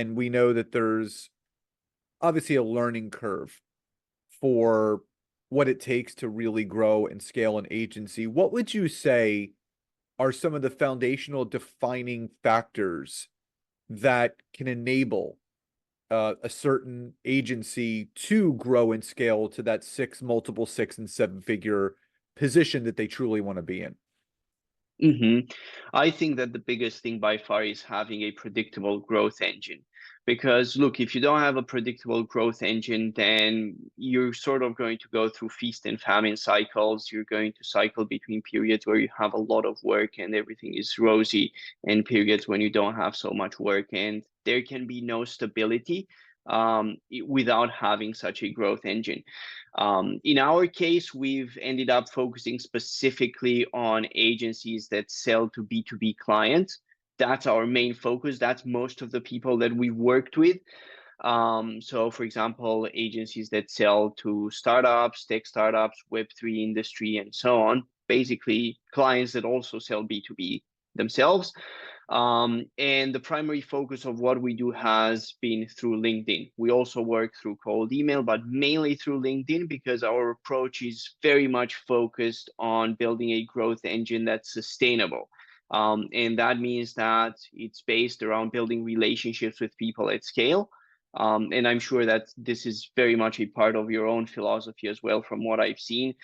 And we know that there's obviously a learning curve for what it takes to really grow and scale an agency. What would you say are some of the foundational defining factors that can enable a certain agency to grow and scale to that multiple six and seven figure position that they truly want to be in? I think that the biggest thing by far is having a predictable growth engine. Because look, if you don't have a predictable growth engine, then you're sort of going to go through feast and famine cycles. You're going to cycle between periods where you have a lot of work and everything is rosy, and periods when you don't have so much work, and there can be no stability without having such a growth engine. In our case, we've ended up focusing specifically on agencies that sell to B2B clients. That's our main focus. That's most of the people that we worked with. So, for example, agencies that sell to startups, tech startups, Web3 industry, and so on. Basically, clients that also sell B2B themselves. And the primary focus of what we do has been through LinkedIn. We also work through cold email, but mainly through LinkedIn because our approach is very much focused on building a growth engine that's sustainable. And that means that it's based around building relationships with people at scale. And I'm sure that this is very much a part of your own philosophy as well, from what I've seen.